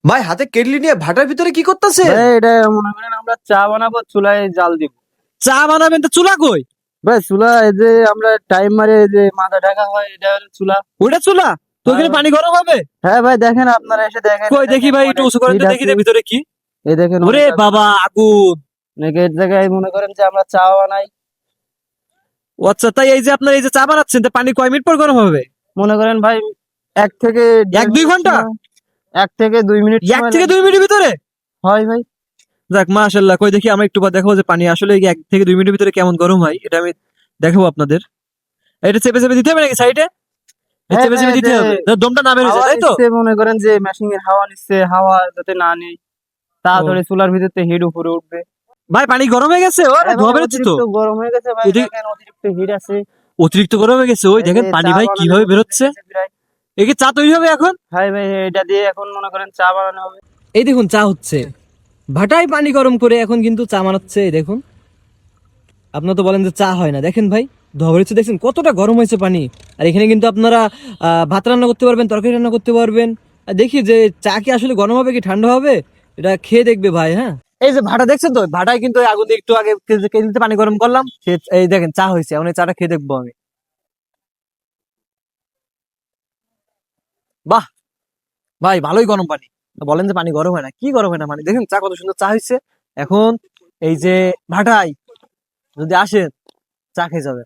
ভাই হাতে কেটলি নিয়ে ভাটার ভিতরে কি করতেছে? ভাই এটা মনে করেন আমরা চা বানাবো, চুলায় জাল দিব। চা বানাবেন তো চুলা কই? ভাই চুলা এই যে আমরা টাইম মারে এই যে মাথা ঢাকা হয়, এটা হলো চুলা। ওইটা চুলা? তো ওখানে হ্যাঁ। পানি গরম হবে? হ্যাঁ ভাই দেখেন, আপনারা এসে দেখেন। কই দেখি ভাই, একটু উঁচু করেন তো দেখি যে ভিতরে কি। এই দেখেন ওরে বাবা, আগুন! অনেকে এর জায়গায় মনে করেন যে আমরা চা বানাই। ও আচ্ছা, তাই এই যে আপনার এই যে চা বানাচ্ছেন, তা পানি কয় মিনিট পর গরম হবে? মনে করেন ভাই 1 থেকে 1-2 ঘন্টা? 1 থেকে 2 মিনিট 1 থেকে 2 মিনিটের ভিতরে? হয় ভাই। যাক মাশাআল্লাহ, কই দেখি আমরা একটু পর দেখাবো যে পানি আসলে 1 থেকে 2 মিনিটের ভিতরে কেমন গরম হয়, এটা আমি দেখাবো আপনাদের। এটা চেপে চেপে দিতে হবে নাকি সাইডে? হ্যাঁ চেপে ভাই, চেপে দিতে যে হবে, দমটা না বের হয়েছে, হাওয়া তাই তো? নিচ্ছে, মনে করেন যে মেশিং এর হাওয়া নিচ্ছে, হাওয়া যাতে না নেই, তাড়াতাড়ি চুলার ভিতর থেকে হিট উপরে উঠবে। ভাই পানি গরম হয়ে গেছে, ওরে হ্যাঁ ভাই, ধোয়া বেরোচ্ছে তো। অতিরিক্ত গরম হয়ে গেছে ভাই, ওদিকে দেখেন অতিরিক্ত হিট আছে। অতিরিক্ত গরম হয়ে গেছে, ওই এই দেখেন যে পানি চা ভাই বানানো কিভাবে হয়ে বেরোচ্ছে। গেছে প্রায়। এই কি চা তৈরি হবে এখন? ভাই ভাই এটা দিয়ে এখন মনে করেন চা বানানো হবে। এই দেখুন চা হচ্ছে, ভাটায় পানি গরম করে এখন কিন্তু চা বানাচ্ছে। এই দেখুন, আপনারা তো বলেন যে চা হয় না, দেখেন ভাই ধোয়া বেরোচ্ছে, দেখছেন কতটা গরম হয়েছে পানি। আর এখানে কিন্তু আপনারা ভাত রান্না করতে পারবেন, তরকারি রান্না করতে পারবেন। আর দেখি যে চা কি আসলে গরম হবে কি ঠান্ডা হবে, এটা খেয়ে দেখবে ভাই। হ্যাঁ, এই যে ভাটা দেখছেন তো, ভাটায় কিন্তু ওই আগুন দিয়ে একটু আগে কেজিতে পানি গরম করলাম, এই দেখেন চা হয়েছে। এখন এই চাটা খেয়ে দেখবো আমি। বাহ ভাই, ভালোই গরম পানি। বলেন যে পানি গরম হয় না, কি গরম হয় না পানি, দেখেন চা কত সুন্দর চা হয়েছে। এখন এই যে ভাটায় যদি আসেন, চা খেয়ে যাবে।